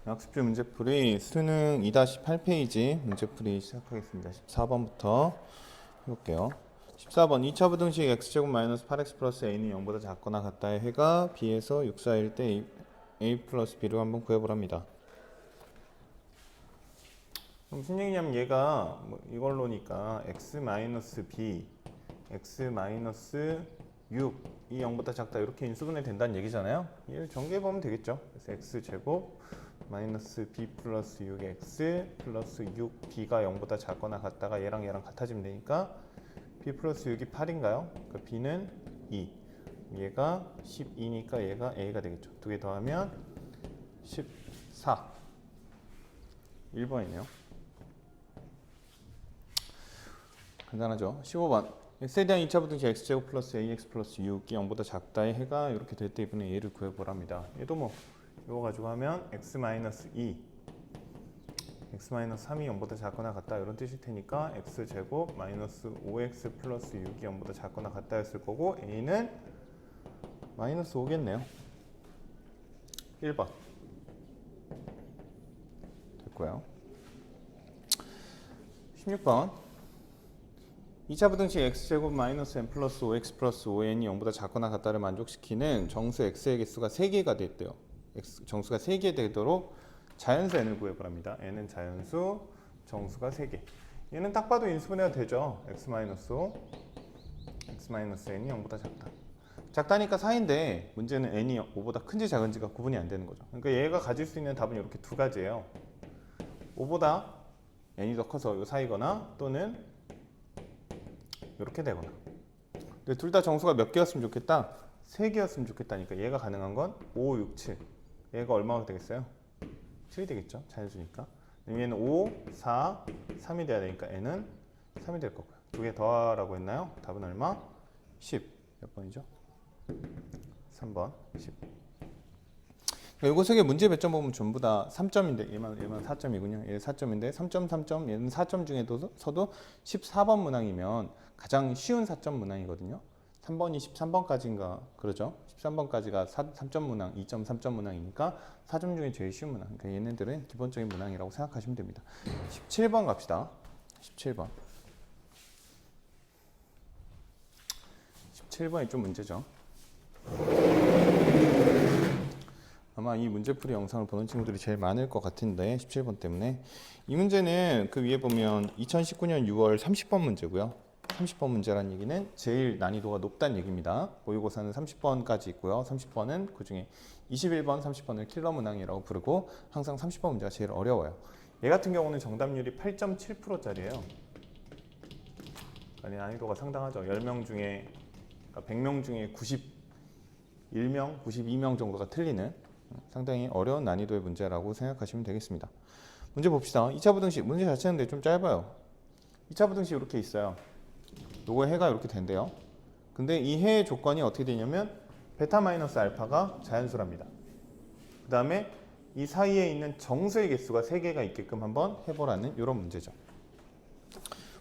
학습지 문제풀이 수능 2-8페이지 문제풀이 시작하겠습니다. 14번부터 해볼게요. 14번 2차 부등식 x제곱 마이너스 8x 플러스 a는 0보다 작거나 같다의 해가 b에서 6, 4일 때 a 플러스 b로 한번 구해보랍니다. 그럼 무슨 얘기냐면 얘가 뭐 이걸로니까 x 마이너스 b, x 마이너스 6, 이 0보다 작다 이렇게 인수분해 된다는 얘기잖아요. 얘를 전개해보면 되겠죠. 그래서 x제곱 마이너스 b 플러스 6x 플러스 6b가 0보다 작거나 같다가 얘랑 같아지면 되니까 b 플러스 6이 8인가요? 그러니까 b는 2, 얘가 12니까 얘가 a가 되겠죠. 두 개 더하면 14. 1번이네요. 간단하죠. 15번 x에 대한 2차 부등식 x제곱 플러스 ax 플러스 6이 0보다 작다의 해가 이렇게 될 때 이번에 얘를 구해보랍니다. 얘도 뭐 이거 가지고 하면 x 마이너스 2, x 마이너스 3이 0보다 작거나 같다 이런 뜻일 테니까 x제곱 마이너스 5x 플러스 6이 0보다 작거나 같다였을 거고 a는 마이너스 5겠네요. 1번 됐고요. 16번 2차 부등식 x제곱 마이너스 n 플러스 5x 플러스 5n이 0보다 작거나 같다를 만족시키는 정수 x의 개수가 3개가 됐대요. 정수가 3개 되도록 자연수 n을 구해보랍니다. n은 자연수, 정수가 3개. 얘는 딱 봐도 인수분해가 되죠. x 마이너스 5, x 마이너스 n이 0보다 작다. 작다니까 4인데 문제는 n이 5보다 큰지 작은지가 구분이 안 되는 거죠. 그러니까 얘가 가질 수 있는 답은 이렇게 두 가지예요. 5보다 n이 더 커서 이 사이거나 또는 이렇게 되거나. 근데 둘 다 정수가 몇 개였으면 좋겠다? 3개였으면 좋겠다니까 얘가 가능한 건 5, 6, 7. 얘가 얼마가 되겠어요? 7이 되겠죠. 자연수니까. 얘는 5, 4, 3이 돼야 되니까 n은 3이 될 거고요. 두 개 더하라고 했나요? 답은 얼마? 10. 몇 번이죠? 3번 10. 이거 세 개 문제 몇 점 보면 전부 다 3점인데 얘만 4점이군요. 얘 4점인데 3점, 3점, 얘는 4점 중에서도 14번 문항이면 가장 쉬운 4점 문항이거든요. 3번이 13번까지인가 그러죠. 13번까지가 3점 문항, 2점, 3점 문항이니까 4점 중에 제일 쉬운 문항. 그러니까 얘네들은 기본적인 문항이라고 생각하시면 됩니다. 17번 갑시다. 17번. 17번이 좀 문제죠. 아마 이 문제풀이 영상을 보는 친구들이 제일 많을 것 같은데 17번 때문에 이 문제는 그 위에 보면 2019년 6월 30번 문제고요. 30번 문제란 얘기는 제일 난이도가 높다는 얘기입니다. 모의고사는 30번까지 있고요. 30번은 그중에 21번, 30번을 킬러 문항이라고 부르고 항상 30번 문제가 제일 어려워요. 얘 같은 경우는 정답률이 8.7%짜리예요. 아니 난이도가 상당하죠. 10명 중에 그러니까 100명 중에 91명, 92명 정도가 틀리는 상당히 어려운 난이도의 문제라고 생각하시면 되겠습니다. 문제 봅시다. 2차 부등식 문제 자체는 좀 짧아요. 2차 부등식 이렇게 있어요. 요거 해가 이렇게 된대요. 근데 이 해의 조건이 어떻게 되냐면 베타 마이너스 알파가 자연수랍니다. 그 다음에 이 사이에 있는 정수의 개수가 3개가 있게끔 한번 해보라는 이런 문제죠.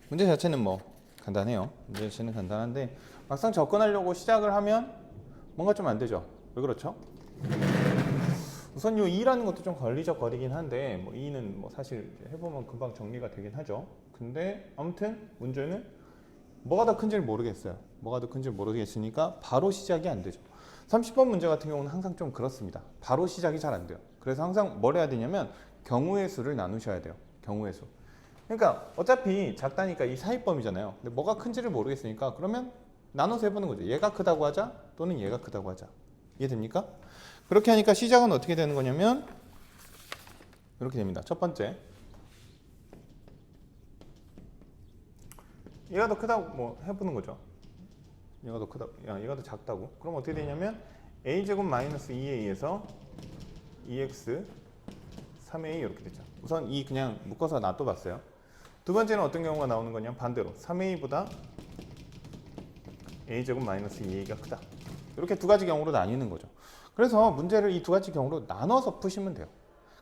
문제 자체는 뭐 간단해요. 문제 자체는 간단한데 막상 접근하려고 시작을 하면 뭔가 좀 안 되죠. 왜 그렇죠? 우선 요 2라는 것도 좀 걸리적거리긴 한데 뭐 2는 뭐 사실 해보면 금방 정리가 되긴 하죠. 근데 아무튼 문제는 뭐가 더 큰지를 모르겠어요. 뭐가 더 큰지를 모르겠으니까 바로 시작이 안 되죠. 30번 문제 같은 경우는 항상 좀 그렇습니다. 바로 시작이 잘 안 돼요. 그래서 항상 뭘 해야 되냐면 경우의 수를 나누셔야 돼요. 경우의 수. 그러니까 어차피 작다니까 이 사이범위잖아요. 근데 뭐가 큰지를 모르겠으니까 그러면 나눠서 해보는 거죠. 얘가 크다고 하자 또는 얘가 크다고 하자. 이해됩니까? 그렇게 하니까 시작은 어떻게 되는 거냐면 이렇게 됩니다. 첫 번째 얘가 더 크다고 뭐 해보는 거죠. 얘가 더 크다, 얘가 더 작다고. 그럼 어떻게 되냐면 a제곱 마이너스 2a에서 2x 3a 이렇게 되죠. 우선 이 그냥 묶어서 놔둬봤어요. 두 번째는 어떤 경우가 나오는 거냐면 반대로 3a보다 a제곱 마이너스 2a가 크다. 이렇게 두 가지 경우로 나뉘는 거죠. 그래서 문제를 이 두 가지 경우로 나눠서 푸시면 돼요.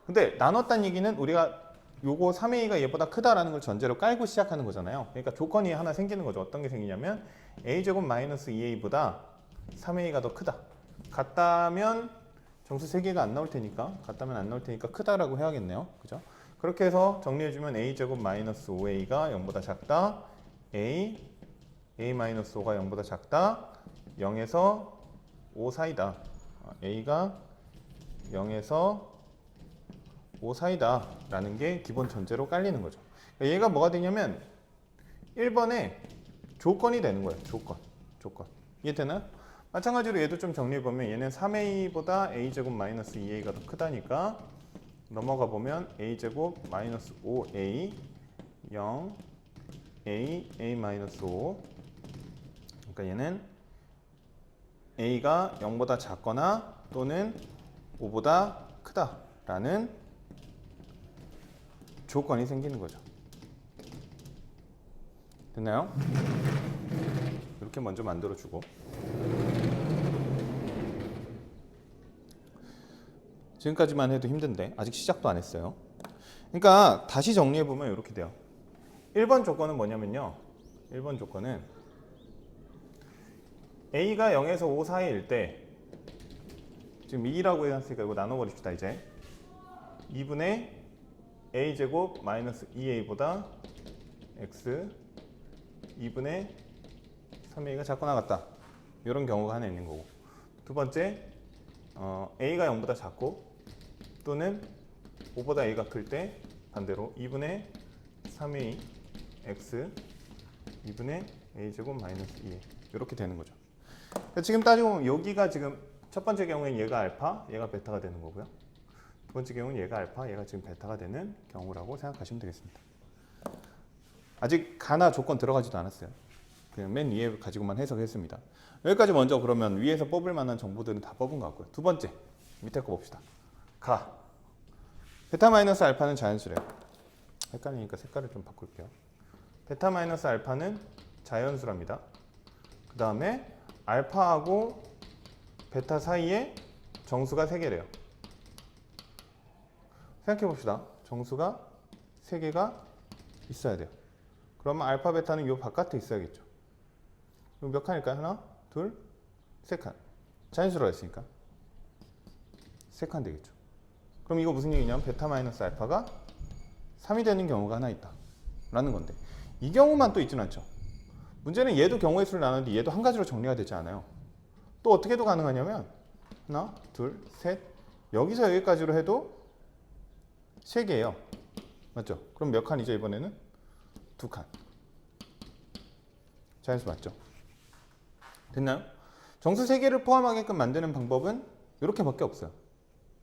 근데 나눴다는 얘기는 우리가 요거 3a가 얘보다 크다라는 걸 전제로 깔고 시작하는 거잖아요. 그러니까 조건이 하나 생기는 거죠. 어떤 게 생기냐면 a제곱 마이너스 2a보다 3a가 더 크다. 같다면 정수 3개가 안 나올 테니까 같다면 안 나올 테니까 크다라고 해야겠네요. 그죠? 그렇게 해서 정리해주면 a제곱 마이너스 5a가 0보다 작다. a 마이너스 5가 0보다 작다. 0에서 5 사이다. a가 0에서 5 사이다 라는 게 기본 전제로 깔리는 거죠. 그러니까 얘가 뭐가 되냐면 1번에 조건이 되는 거예요. 조건. 이해되나요? 마찬가지로 얘도 좀 정리해보면 얘는 3a보다 a제곱 마이너스 2a가 더 크다니까 넘어가 보면 a제곱 마이너스 5a 0 a 마이너스 5 그러니까 얘는 a가 0보다 작거나 또는 5보다 크다라는 조건이 생기는 거죠. 됐나요? 이렇게 먼저 만들어주고 지금까지만 해도 힘든데 아직 시작도 안 했어요. 그러니까 다시 정리해보면 이렇게 돼요. 1번 조건은 뭐냐면요. 1번 조건은 a가 0에서 5 사이일 때 지금 2라고 해놨으니까 이거 나눠버립시다. 이제 2분의 a제곱 마이너스 2a보다 x 2분의 3a가 작거나 같다. 이런 경우가 하나 있는 거고 두 번째 a가 0보다 작고 또는 5보다 a가 클 때 반대로 2분의 3a x 2분의 a제곱 마이너스 2a 이렇게 되는 거죠. 그러니까 지금 따지고 보면 여기가 지금 첫 번째 경우에는 얘가 알파, 얘가 베타가 되는 거고요. 두 번째 경우는 얘가 알파, 얘가 지금 베타가 되는 경우라고 생각하시면 되겠습니다. 아직 가나 조건 들어가지도 않았어요. 그냥 맨 위에 가지고만 해석했습니다. 여기까지 먼저 그러면 위에서 뽑을 만한 정보들은 다 뽑은 것 같고요. 두 번째, 밑에 거 봅시다. 가. 베타 마이너스 알파는 자연수래요. 헷갈리니까 색깔을 좀 바꿀게요. 베타 마이너스 알파는 자연수랍니다. 그 다음에 알파하고 베타 사이에 정수가 3개래요. 생각해 봅시다. 정수가 3개가 있어야 돼요. 그러면 알파, 베타는 이 바깥에 있어야겠죠. 그럼 몇 칸일까요? 하나, 둘, 세 칸. 자연수로 했으니까 3칸 되겠죠. 그럼 이거 무슨 얘기냐면 베타 마이너스 알파가 3이 되는 경우가 하나 있다 라는 건데 이 경우만 또 있지는 않죠. 문제는 얘도 경우의 수를 나누는데 얘도 한 가지로 정리가 되지 않아요. 또 어떻게도 가능하냐면 하나, 둘, 셋 여기서 여기까지로 해도 3개예요. 맞죠? 그럼 몇 칸이죠 이번에는? 2칸. 자연수 맞죠? 됐나요? 정수 3개를 포함하게끔 만드는 방법은 이렇게밖에 없어요.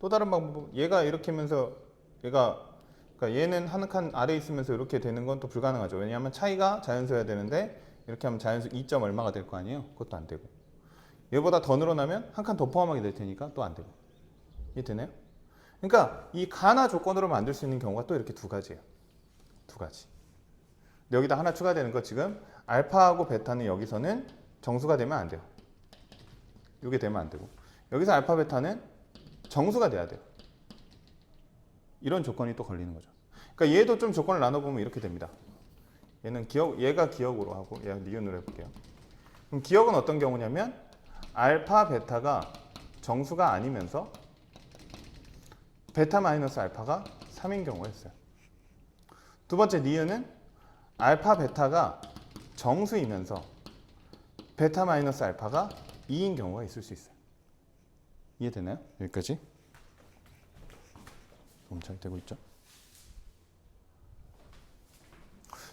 또 다른 방법은 얘가 이렇게 하면서 그러니까 얘는 한 칸 아래에 있으면서 이렇게 되는 건 또 불가능하죠. 왜냐하면 차이가 자연수여야 되는데 이렇게 하면 자연수 2점 얼마가 될 거 아니에요? 그것도 안 되고 얘보다 더 늘어나면 한 칸 더 포함하게 될 테니까 또 안 되고 이해되나요? 그러니까 이 가나 조건으로 만들 수 있는 경우가 또 이렇게 두 가지예요. 두 가지. 근데 여기다 하나 추가되는 거 지금 알파하고 베타는 여기서는 정수가 되면 안 돼요. 이게 되면 안 되고 여기서 알파, 베타는 정수가 돼야 돼요. 이런 조건이 또 걸리는 거죠. 그러니까 얘도 좀 조건을 나눠보면 이렇게 됩니다. 얘가 기억으로 하고 얘가 니은으로 해볼게요. 그럼 기억은 어떤 경우냐면 알파, 베타가 정수가 아니면서 베타 마이너스 알파가 3인 경우가 있어요. 두 번째 니은은 알파, 베타가 정수이면서 베타 마이너스 알파가 2인 경우가 있을 수 있어요. 이해되나요? 여기까지? 너무 잘 되고 있죠?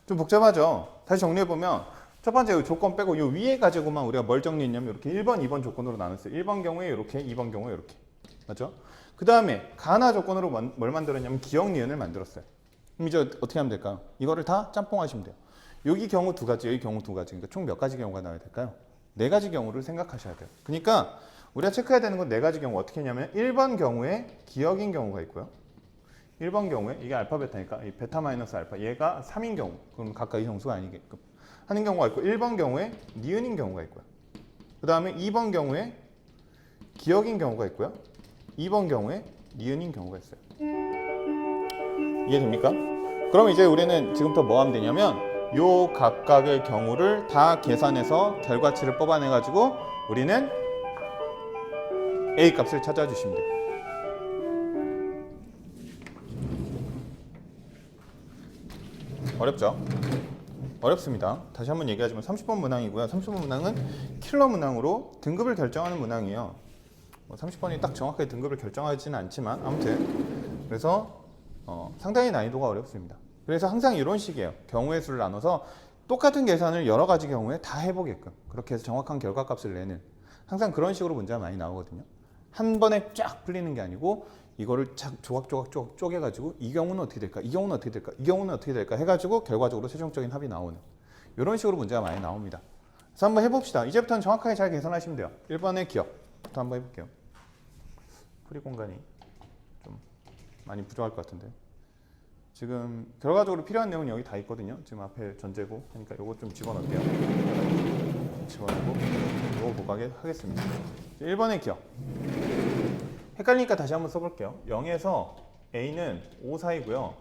좀 복잡하죠? 다시 정리해보면 첫 번째 조건 빼고 이 위에 가지고만 우리가 뭘 정리했냐면 이렇게 1번, 2번 조건으로 나눴어요. 1번 경우에 이렇게, 2번 경우에 이렇게. 맞죠? 그 다음에 가나 조건으로 뭘 만들었냐면 기억 니은을 만들었어요. 그럼 이제 어떻게 하면 될까요? 이거를 다 짬뽕하시면 돼요. 여기 경우 두 가지, 여기 경우 두 가지. 그러니까 총 몇 가지 경우가 나와야 될까요? 4가지 경우를 생각하셔야 돼요. 그러니까 우리가 체크해야 되는 건 4가지 경우 어떻게 했냐면 1번 경우에 기억인 경우가 있고요. 1번 경우에 이게 알파, 베타니까 이 베타 마이너스 알파 얘가 3인 경우 그럼 각각 이 정수가 아니게끔 하는 경우가 있고 1번 경우에 니은인 경우가 있고요. 그 다음에 2번 경우에 기억인 경우가 있고요. 2번 경우에 니은인 경우가 있어요. 이해됩니까? 그럼 이제 우리는 지금부터 뭐 하면 되냐면 요 각각의 경우를 다 계산해서 결과치를 뽑아내 가지고 우리는 A 값을 찾아주시면 돼요. 어렵죠? 어렵습니다. 다시 한번 얘기하지만 30번 문항이고요. 30번 문항은 킬러 문항으로 등급을 결정하는 문항이에요. 30번이 딱 정확하게 등급을 결정하지는 않지만 아무튼 그래서 상당히 난이도가 어렵습니다. 그래서 항상 이런 식이에요. 경우의 수를 나눠서 똑같은 계산을 여러 가지 경우에 다 해보게끔 그렇게 해서 정확한 결과값을 내는 항상 그런 식으로 문제가 많이 나오거든요. 한 번에 쫙 풀리는 게 아니고 이거를 조각조각 쪼개가지고 이 경우는 어떻게 될까? 이 경우는 어떻게 될까? 이 경우는 어떻게 될까? 해가지고 결과적으로 최종적인 합이 나오는 이런 식으로 문제가 많이 나옵니다. 그래서 한번 해봅시다. 이제부터는 정확하게 잘 계산하시면 돼요. 1번의 기억부터 한번 해볼게요. 풀이 공간이 좀 많이 부족할 것 같은데 지금 결과적으로 필요한 내용은 여기 다 있거든요. 지금 앞에 전제고 하니까 이거 좀 집어넣을게요. 집어넣고 이거 보강하겠습니다. 1번의 기억. 헷갈리니까 다시 한번 써볼게요. 0에서 a는 5 사이고요.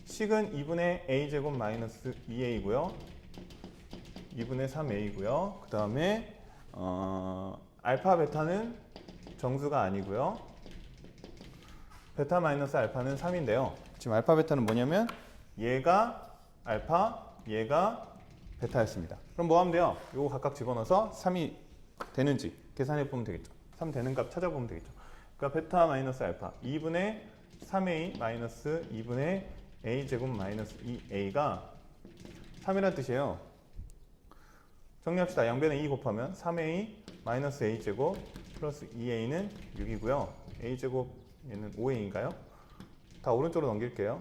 식은 2분의 a제곱 마이너스 2a고요. 2분의 3a고요. 그 다음에 알파 베타는 정수가 아니고요. 베타 마이너스 알파는 3인데요. 지금 알파 베타는 뭐냐면 얘가 알파, 얘가 베타였습니다. 그럼 뭐 하면 돼요? 이거 각각 집어넣어서 3이 되는지 계산해 보면 되겠죠. 3 되는 값 찾아보면 되겠죠. 그러니까 베타 마이너스 알파 2분의 3a 마이너스 2분의 a 제곱 마이너스 2a가 3이라는 뜻이에요. 정리합시다. 양변에 2 곱하면 3a 마이너스 a 제곱 플러스 2a는 6이고요. a 제곱 얘는 5a인가요? 다 오른쪽으로 넘길게요.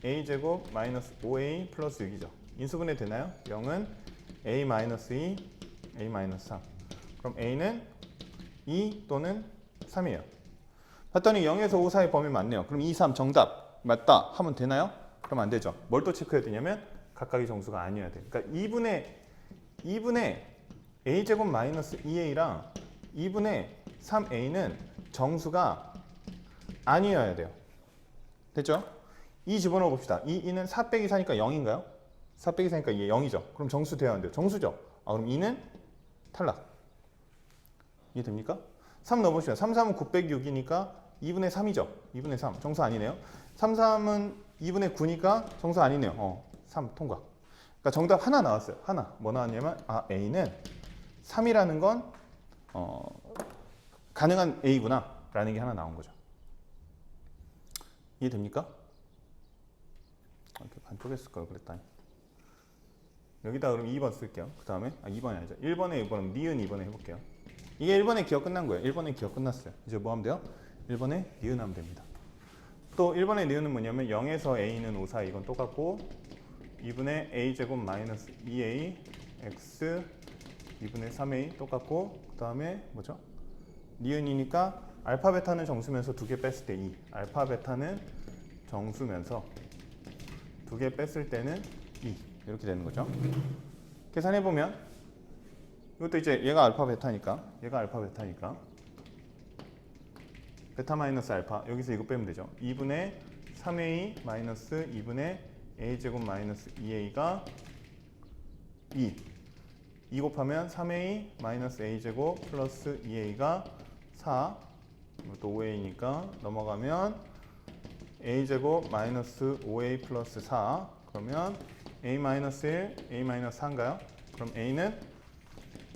a 제곱 마이너스 5a 플러스 6이죠. 인수분해 되나요? 0은 a 마이너스 2, a 마이너스 3. 그럼 a는 2 또는 3이에요. 봤더니 0에서 5 사이 범위 맞네요. 그럼 2, 3 정답 맞다 하면 되나요? 그럼 안 되죠. 뭘 또 체크해야 되냐면 각각의 정수가 아니어야 돼. 그러니까 2분의 a제곱 마이너스 2a랑 2분의 3a는 정수가 아니어야 돼요. 됐죠? 2 집어넣어 봅시다. 2는 4 빼기 4니까 0인가요? 4 빼기 4니까 이게 0이죠. 그럼 정수 되어야 한대요. 정수죠. 그럼 2는 탈락. 이해됩니까? 3 넣어봅시다. 3, 3은 9 빼기 6이니까 2분의 3이죠. 2분의 3. 정수 아니네요. 3, 3은 2분의 9니까 정수 아니네요. 3 통과. 그러니까 정답 하나 나왔어요. 하나. 뭐 나왔냐면 A는 3이라는 건 가능한 A구나 라는 게 하나 나온 거죠. 이해됩니까? 이렇게 반쪽에 쓸 걸 그랬다. 여기다 그럼 2번 쓸게요. 그 다음에 2번이 아니죠. 1번에 2번은 니은 2번에 해볼게요. 이게 1번의 기억 끝난 거예요. 1번의 기억 끝났어요. 이제 뭐 하면 돼요? 1번에 니은 하면 됩니다. 또 1번의 니은은 뭐냐면 0에서 a는 5 사이 이건 똑같고 2분의 a제곱 마이너스 2a x 2분의 3a 똑같고 그 다음에 뭐죠? 니은이니까 알파 베타는 정수면서 2개 뺐을 때 2. 알파 베타는 정수면서 2개 뺐을 때는 2. 이렇게 되는 거죠. 계산해보면 이것도 이제 얘가 알파 베타니까 베타 마이너스 알파 여기서 이거 빼면 되죠. 2분의 3a 마이너스 2분의 a제곱 마이너스 2a가 2. 2 곱하면 3a 마이너스 a제곱 플러스 2a가 4. 이것도 5a니까 넘어가면 a제곱 마이너스 5a 플러스 4. 그러면 a 마이너스 1, a 마이너스 4인가요? 그럼 a는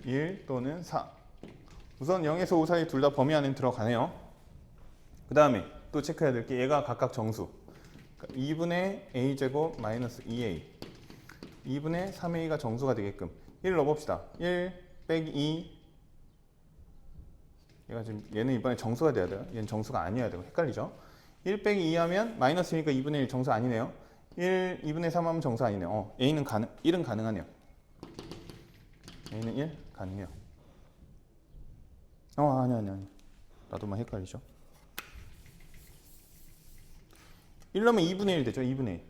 1 또는 4. 우선 0에서 5 사이 둘 다 범위 안에 들어가네요. 그 다음에 또 체크해야 될 게 얘가 각각 정수. 그러니까 2분의 a제곱 마이너스 2a 2분의 3a가 정수가 되게끔 1 넣어봅시다. 1 빼기 2 얘는 이번에 정수가 돼야 돼요. 얘는 정수가 아니어야 되고 헷갈리죠? 1 빼기 2 하면 마이너스니까 2분의 1 정수 아니네요. 2분의 3 하면 정수 아니네요. A는 1은 가능하네요. A는 1 가능해요. 아니. 나도만 헷갈리죠? 1 넣으면 2분의 1 되죠. 2분의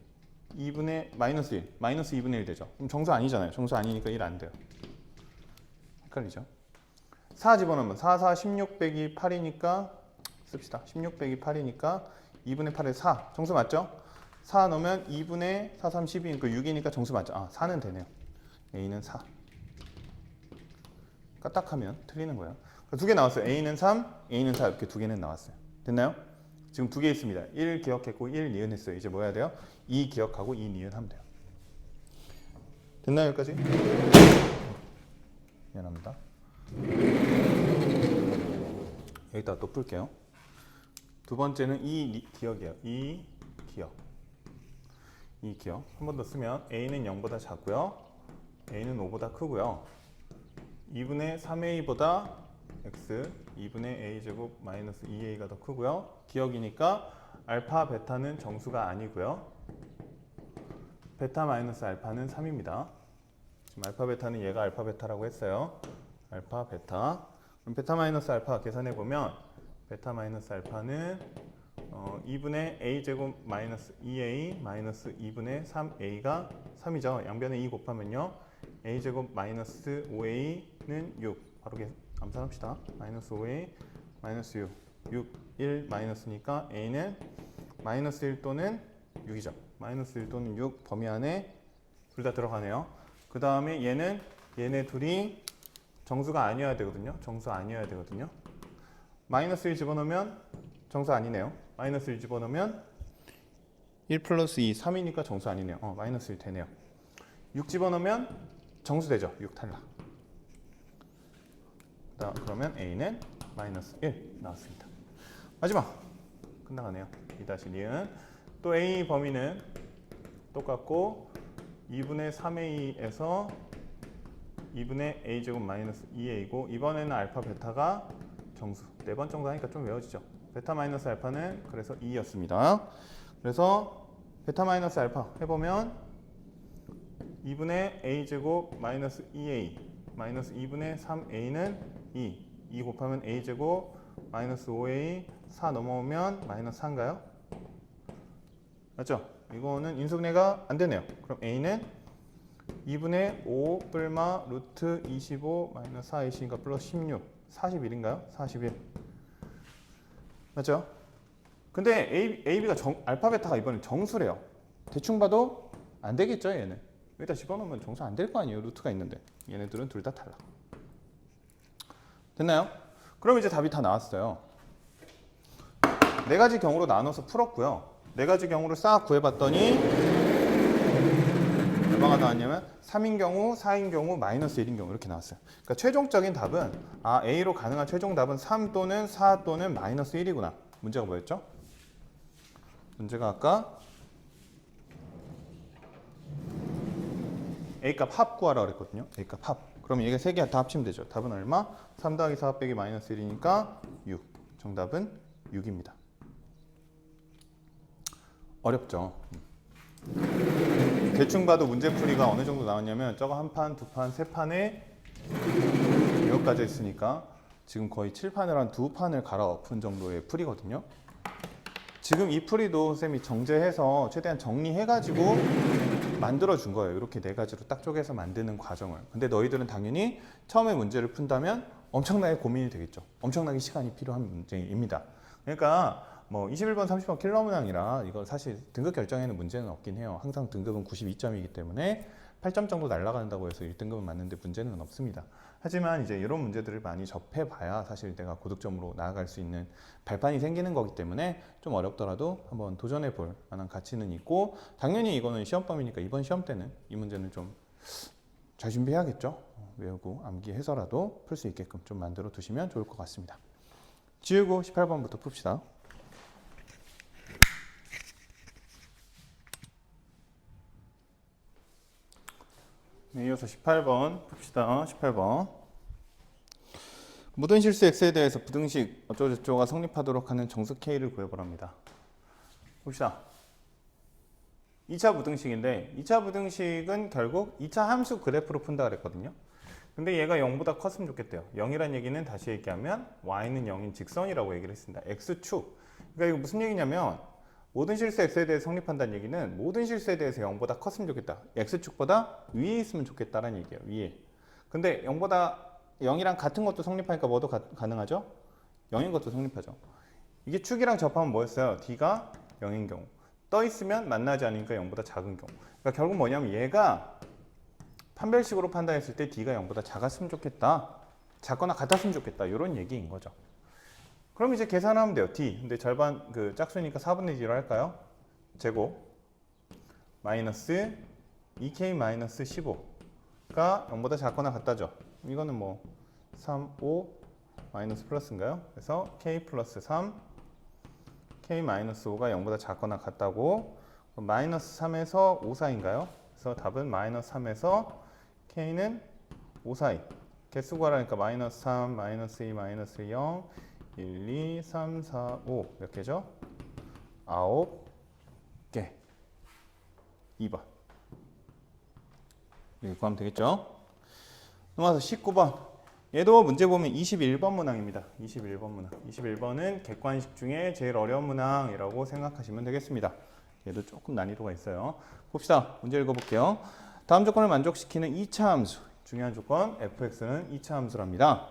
1. 2분의 마이너스 1. 마이너스 2분의 1 되죠. 그럼 정수 아니잖아요. 정수 아니니까 1 안 돼요. 헷갈리죠? 4 집어넣으면 4, 4, 16 빼기 8이니까 씁시다. 16 빼기 8이니까 2분의 8에 4. 정수 맞죠? 4 넣으면 2분의 4, 3, 12니까 6이니까 정수 맞죠? 4는 되네요. A는 4. 까딱하면 틀리는 거예요. 두 개 나왔어요. A는 3, A는 4 이렇게 두 개는 나왔어요. 됐나요? 지금 두 개 있습니다. 1 기억했고 1 니은했어요. 이제 뭐 해야 돼요? 2 기억하고 2 니은 하면 돼요. 됐나요 여기까지? 미안합니다. 여기다 또 풀게요. 두 번째는 이 기억이에요. 이 기억. 한 번 더 쓰면 a는 0보다 작고요. a는 5보다 크고요. 2분의 3a보다 x 2분의 a제곱 마이너스 2a가 더 크고요. 기억이니까 알파 베타는 정수가 아니고요. 베타 마이너스 알파는 3입니다. 지금 알파 베타는 얘가 알파 베타라고 했어요. 알파 베타. 그럼 베타 마이너스 알파 계산해 보면 베타 마이너스 알파는 2분의 a제곱 마이너스 2a 마이너스 2분의 3a가 3이죠. 양변에 2 곱하면요. a제곱 마이너스 5a는 6. 바로 암산합시다. 마이너스 5a 마이너스 6. 1 마이너스니까 a는 마이너스 1 또는 6이죠. 마이너스 1 또는 6 범위 안에 둘 다 들어가네요. 그 다음에 얘네 둘이 정수가 아니어야 되거든요. 정수 아니어야 되거든요. 마이너스 1 집어넣으면 정수 아니네요. 마이너스 1 집어넣으면 1 플러스 2, 3이니까 정수 아니네요. 마이너스 1 되네요. 6 집어넣으면 정수 되죠. 6 탈락. 그러면 a는 마이너스 1 나왔습니다. 마지막 끝나가네요. 2-2은 또 a 범위는 똑같고 2분의 3a에서 2분의 a제곱 마이너스 2a고 이번에는 알파 베타가 정수. 4번 정도 하니까 좀 외워지죠. 베타 마이너스 알파는 그래서 2였습니다. 그래서 베타 마이너스 알파 해보면 2분의 a제곱 마이너스 2a 마이너스 2분의 3a는 2 곱하면 a제곱 마이너스 5a 4 넘어오면 마이너스 4인가요? 맞죠? 이거는 인수분해가 안 되네요. 그럼 a는 2분의 5 뿔마 루트 25 마이너스 4ac니까 플러스 16 41인가요? 41 맞죠? 근데 AB가 알파 베타가 이번엔 정수래요. 대충 봐도 안 되겠죠 얘는. 여기다 집어넣으면 정수 안 될 거 아니에요. 루트가 있는데. 얘네들은 둘 다 탈락. 됐나요? 그럼 이제 답이 다 나왔어요. 4가지 경우로 나눠서 풀었고요. 4가지 경우를 싹 구해봤더니 얼마가 나왔냐면 3인 경우, 4인 경우, 마이너스 1인 경우 이렇게 나왔어요. 그러니까 최종적인 답은 A로 가능한 최종 답은 3 또는 4 또는 마이너스 1이구나. 문제가 뭐였죠? 문제가 아까 A값 합 구하라 그랬거든요. A값 합. 그러면 얘가 3개 다 합치면 되죠. 답은 얼마? 3 더하기 4 빼기 마이너스 1이니까 6. 정답은 6입니다. 어렵죠. 대충 봐도 문제풀이가 어느 정도 나왔냐면 저거 한 판, 두 판, 세 판에 이것까지 있으니까 지금 거의 7판을 한 2판을 갈아엎은 정도의 풀이거든요. 지금 이 풀이도 쌤이 정제해서 최대한 정리해가지고 만들어준 거예요. 이렇게 4가지로 딱 쪼개서 만드는 과정을. 근데 너희들은 당연히 처음에 문제를 푼다면 엄청나게 고민이 되겠죠. 엄청나게 시간이 필요한 문제입니다. 그러니까 뭐 21번, 30번 킬러 문항이라 이거 사실 등급 결정에는 문제는 없긴 해요. 항상 등급은 92점이기 때문에 8점 정도 날아간다고 해서 1등급은 맞는데 문제는 없습니다. 하지만 이제 이런 문제들을 많이 접해봐야 사실 내가 고득점으로 나아갈 수 있는 발판이 생기는 거기 때문에 좀 어렵더라도 한번 도전해 볼 만한 가치는 있고, 당연히 이거는 시험범위니까 이번 시험 때는 이 문제는 좀 잘 준비해야겠죠. 외우고 암기해서라도 풀 수 있게끔 좀 만들어 두시면 좋을 것 같습니다. 지우고 18번부터 풉시다. 네, 이어서 18번 풉시다. 18번. 모든 실수 x에 대해서 부등식 어쩌고저쩌고가 성립하도록 하는 정수 k를 구해보랍니다. 봅시다. 2차 부등식인데 2차 부등식은 결국 2차 함수 그래프로 푼다 그랬거든요. 근데 얘가 0보다 컸으면 좋겠대요. 0이란 얘기는 다시 얘기하면 y는 0인 직선이라고 얘기를 했습니다. x축. 그러니까 이거 무슨 얘기냐면 모든 실수 x에 대해 성립한다는 얘기는 모든 실수에 대해서 0보다 컸으면 좋겠다. x축보다 위에 있으면 좋겠다라는 얘기예요. 위에. 근데 0이랑 같은 것도 성립하니까 뭐도 가능하죠? 0인 것도 성립하죠. 이게 축이랑 접하면 뭐였어요? d가 0인 경우. 떠 있으면 만나지 않으니까 0보다 작은 경우. 그러니까 결국 뭐냐면 얘가 판별식으로 판단했을 때 d가 0보다 작았으면 좋겠다. 작거나 같았으면 좋겠다. 이런 얘기인 거죠. 그럼 이제 계산하면 돼요. d. 근데 절반 짝수니까 4분의 d로 할까요? 제곱 마이너스 2k 마이너스 15 0보다 작거나 같다죠. 이거는 뭐 3, 5 마이너스 플러스인가요? 그래서 k 플러스 3 k 마이너스 5가 0보다 작거나 같다고. 마이너스 3에서 5 사이인가요? 그래서 답은 마이너스 3에서 k는 5 사이. 개수 구하라니까 마이너스 3, 마이너스 2, 마이너스 0, 1, 2, 3, 4, 5 몇 개죠? 9개. 2번. 이렇게 구하면 되겠죠? 넘어가서 19번. 얘도 문제 보면 21번 문항입니다. 21번 문항. 21번은 객관식 중에 제일 어려운 문항이라고 생각하시면 되겠습니다. 얘도 조금 난이도가 있어요. 봅시다. 문제 읽어볼게요. 다음 조건을 만족시키는 2차 함수. 중요한 조건 fx는 2차 함수랍니다.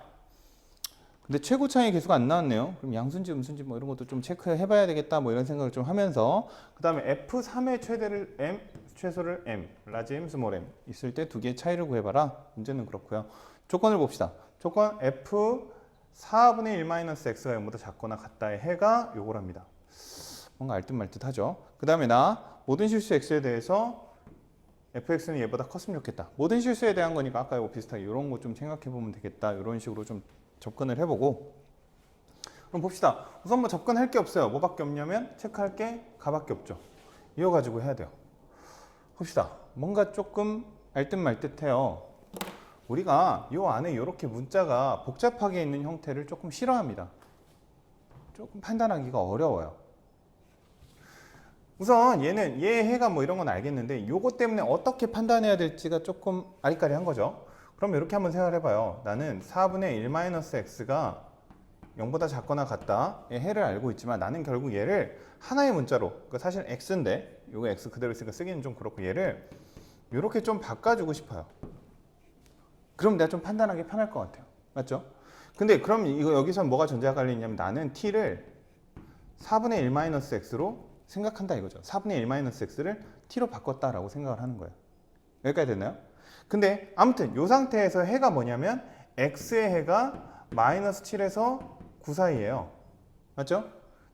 근데 최고 차이 개수가 안 나왔네요. 그럼 양수인지 음수인지 뭐 이런 것도 좀 체크해 봐야 되겠다 뭐 이런 생각을 좀 하면서, 그 다음에 f3의 최대를 m, 최소를 m, 라지 m, 스몰 m 있을 때 두 개의 차이를 구해봐라. 문제는 그렇고요. 조건을 봅시다. 조건 f 4분의 1-x가 0보다 작거나 같다의 해가 요거랍니다. 뭔가 알듯말듯 하죠. 그 다음에 모든 실수 x에 대해서 fx는 얘보다 컸으면 좋겠다. 모든 실수에 대한 거니까 아까 이거 비슷하게 이런 거 좀 생각해 보면 되겠다. 이런 식으로 좀 접근을 해보고. 그럼 봅시다. 우선 뭐 접근할 게 없어요. 뭐밖에 없냐면 체크할 게 가밖에 없죠. 이거 가지고 해야 돼요. 봅시다. 뭔가 조금 알듯말듯해요. 우리가 이 안에 이렇게 문자가 복잡하게 있는 형태를 조금 싫어합니다. 조금 판단하기가 어려워요. 우선 얘는 얘 해가 뭐 이런 건 알겠는데 요거 때문에 어떻게 판단해야 될지가 조금 아리까리한 거죠. 그럼 이렇게 한번 생각을 해봐요. 나는 4분의 1-x가 0보다 작거나 같다 의 해를 알고 있지만 나는 결국 얘를 하나의 문자로, 그러니까 사실 x인데 요거 x 그대로 있으니까 쓰기는 좀 그렇고 얘를 이렇게 좀 바꿔주고 싶어요. 그럼 내가 좀 판단하기 편할 것 같아요. 맞죠? 근데 그럼 이거 여기서 뭐가 전제가 깔리냐면 나는 t를 4분의 1-x로 생각한다 이거죠. 4분의 1-x를 t로 바꿨다라고 생각을 하는 거예요. 여기까지 됐나요? 근데 아무튼 이 상태에서 해가 뭐냐면 x의 해가 마이너스 7에서 9 사이예요. 맞죠?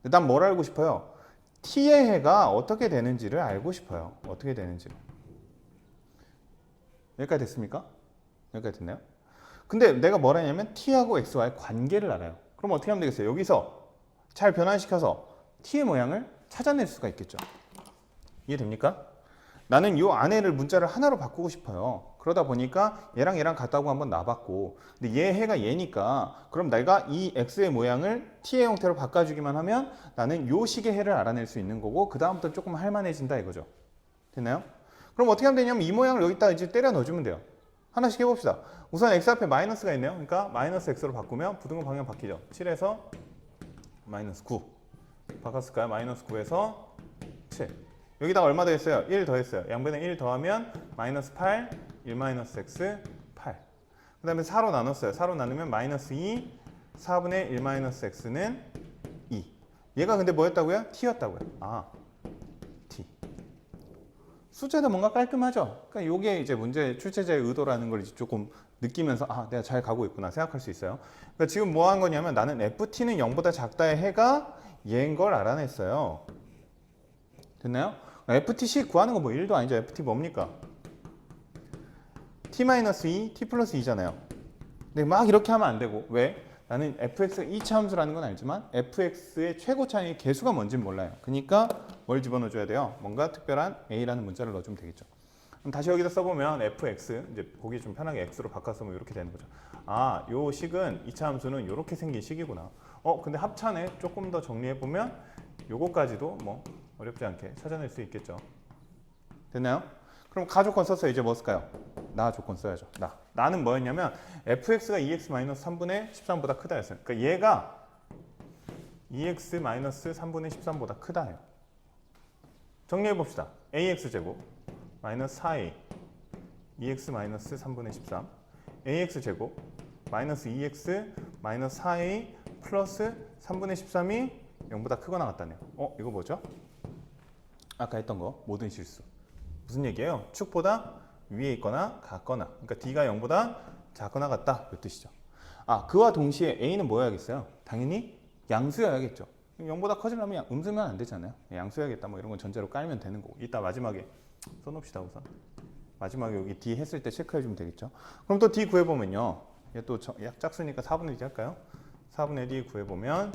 난 뭘 알고 싶어요? t의 해가 어떻게 되는지를 알고 싶어요. 어떻게 되는지. 여기까지 됐습니까? 여기까지 됐나요? 근데 내가 뭘 하냐면 t하고 x와의 관계를 알아요. 그럼 어떻게 하면 되겠어요? 여기서 잘 변환시켜서 t의 모양을 찾아낼 수가 있겠죠. 이해됩니까? 나는 이 안에를 문자를 하나로 바꾸고 싶어요. 그러다 보니까 얘랑 얘랑 같다고 한번 놔봤고, 근데 얘 해가 얘니까 그럼 내가 이 x의 모양을 t의 형태로 바꿔주기만 하면 나는 요 식의 해를 알아낼 수 있는 거고, 그 다음부터 조금 할만해진다 이거죠. 됐나요? 그럼 어떻게 하면 되냐면 이 모양을 여기다 이제 때려 넣어주면 돼요. 하나씩 해봅시다. 우선 x 앞에 마이너스가 있네요. 그러니까 마이너스 x로 바꾸면 부등호 방향 바뀌죠. 7에서 마이너스 9 바꿨을까요? 마이너스 9에서 7. 여기다가 얼마 더했어요? 1 더했어요. 양변에 1 더하면 마이너스 8, 1-x 8. 그 다음에 4로 나눴어요. 4로 나누면 마이너스 2, 4분의 1-x는 2. 얘가 근데 뭐였다고요? t였다고요. 아, t. 숫자도 뭔가 깔끔하죠? 그러니까 이게 이제 문제 출제자의 의도라는 걸 이제 조금 느끼면서 아, 내가 잘 가고 있구나 생각할 수 있어요. 그러니까 지금 뭐 한 거냐면 나는 ft는 0보다 작다의 해가 얘인 걸 알아냈어요. 됐나요? ftc 구하는 거 뭐 1도 아니죠. ft 뭡니까? t-2, t 플러스 2잖아요. 근데 막 이렇게 하면 안 되고. 왜? 나는 fx가 2차 함수라는 건 알지만 fx의 최고 차이의 개수가 뭔지는 몰라요. 그러니까 뭘 집어넣어줘야 돼요? 뭔가 특별한 a라는 문자를 넣어주면 되겠죠. 그럼 다시 여기다 써보면 fx, 이제 보기 좀 편하게 x로 바꿔쓰면 이렇게 되는 거죠. 아, 요 식은 2차 함수는 이렇게 생긴 식이구나. 근데 합차네 조금 더 정리해보면 요거까지도 뭐 어렵지 않게 찾아낼 수 있겠죠. 됐나요? 그럼 가 조건 썼어요. 이제 뭐 쓸까요? 나 조건 써야죠. 나는 뭐였냐면 fx가 2x-3분의 13보다 크다 였어요. 그러니까 얘가 2x-3분의 13보다 크다 해요. 정리해봅시다. ax제곱 마이너스 4a 2x-3분의 13 ax제곱 마이너스 2x 마이너스 4a 플러스 3분의 13이 0보다 크거나 같다네요. 이거 뭐죠? 아까 했던 거 모든 실수. 무슨 얘기예요? 축보다 위에 있거나 같거나. 그러니까 D가 0보다 작거나 같다. 이 뜻이죠. 아, 그와 동시에 A는 뭐여야겠어요? 당연히 양수여야겠죠. 0보다 커지려면 음수면 안 되잖아요. 양수여야겠다. 뭐 이런 건 전제로 깔면 되는 거고. 이따 마지막에 써놓읍시다 우선. 마지막에 여기 D 했을 때 체크해 주면 되겠죠. 그럼 또 D 구해보면요. 얘 또 약짝수니까 4분의 D 할까요? 4분의 D 구해보면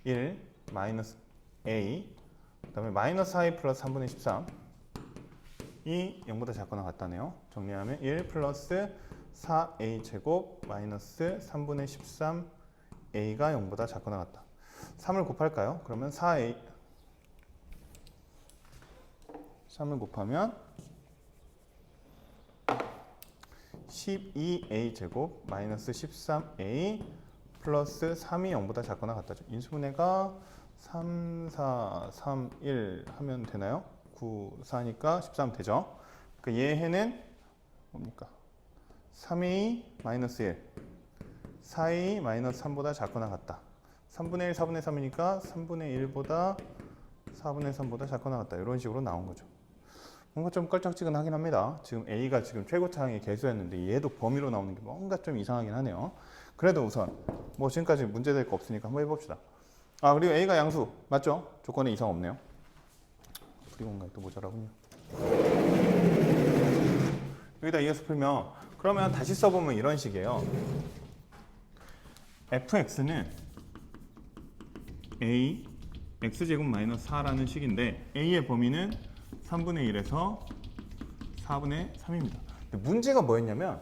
1 마이너스 A 그 다음에 마이너스 4A 플러스 3분의 13 이 0보다 작거나 같다네요. 정리하면 1 플러스 4A 제곱 마이너스 3분의 13A가 0보다 작거나 같다. 3을 곱할까요? 그러면 4A 3을 곱하면 12A 제곱 마이너스 13A 플러스 3이 0보다 작거나 같다죠. 인수분해가 3, 4, 3, 1 하면 되나요? 9, 4니까 13 되죠. 그러니까 얘는 뭡니까? 3A 마이너스 1 4A 마이너스 3보다 작거나 같다. 3분의 1, 4분의 3이니까 3분의 1보다 4분의 3보다 작거나 같다. 이런 식으로 나온 거죠. 뭔가 좀 껄쩍지근하긴 합니다. 지금 A가 지금 최고차항의 개수였는데 얘도 범위로 나오는 게 뭔가 좀 이상하긴 하네요. 그래도 우선 뭐 지금까지 문제될 거 없으니까 한번 해봅시다. 아 그리고 A가 양수 맞죠? 조건에 이상 없네요. 풀이 공간이 또 모자라군요. 여기다 이어서 풀면 그러면 다시 써보면 이런 식이에요. fx는 a x제곱 마이너스 4라는 식인데 a의 범위는 3분의 1에서 4분의 3입니다. 근데 문제가 뭐였냐면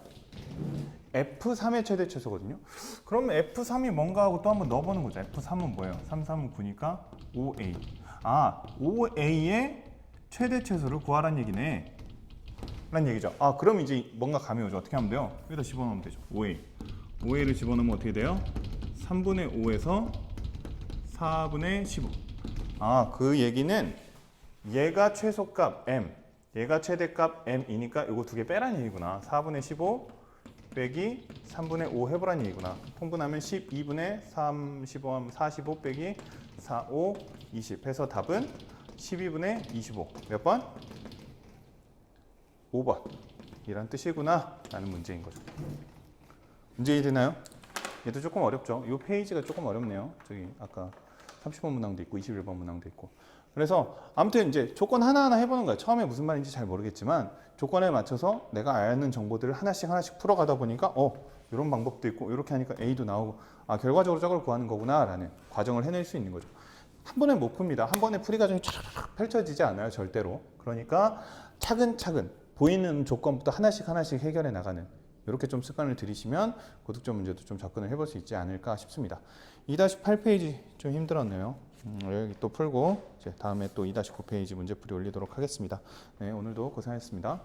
F3의 최대 최소거든요. 그러면 F3이 뭔가 하고 또 한번 넣어보는 거죠. F3은 뭐예요? 3, 3은 9니까 5A. 아, 5A의 최대 최소를 구하란 얘기네. 라는 얘기죠. 아, 그럼 이제 뭔가 감이 오죠. 어떻게 하면 돼요? 여기다 집어넣으면 되죠. 5A. 5A를 집어넣으면 어떻게 돼요? 3분의 5에서 4분의 15. 아, 그 얘기는 얘가 최소값 M, 얘가 최대값 M이니까 이거 두 개 빼란 얘기구나. 4분의 15 빼기 3분의 5 해보란 얘기구나. 통분하면 12분의 3, 15 하면 45 빼기 4, 5, 20 해서 답은 12분의 25. 몇 번? 5번. 이란 뜻이구나 라는 문제인 거죠. 문제 이해되나요? 얘도 조금 어렵죠. 이 페이지가 조금 어렵네요. 저기 아까 30번 문항도 있고 21번 문항도 있고. 그래서 아무튼 이제 조건 하나하나 해보는 거예요. 처음에 무슨 말인지 잘 모르겠지만 조건에 맞춰서 내가 아는 정보들을 하나씩 풀어가다 보니까 이런 방법도 있고 이렇게 하니까 A도 나오고 아 결과적으로 저걸 구하는 거구나 라는 과정을 해낼 수 있는 거죠. 한 번에 못 풉니다. 한 번에 풀이 과정이 쫙 펼쳐지지 않아요. 절대로. 그러니까 차근차근 보이는 조건부터 하나씩 해결해 나가는 이렇게 좀 습관을 들이시면 고득점 문제도 좀 접근을 해볼 수 있지 않을까 싶습니다. 2-8페이지 좀 힘들었네요. 여기 또 풀고 이제 다음에 또 2-9페이지 문제풀이 올리도록 하겠습니다. 네, 오늘도 고생하셨습니다.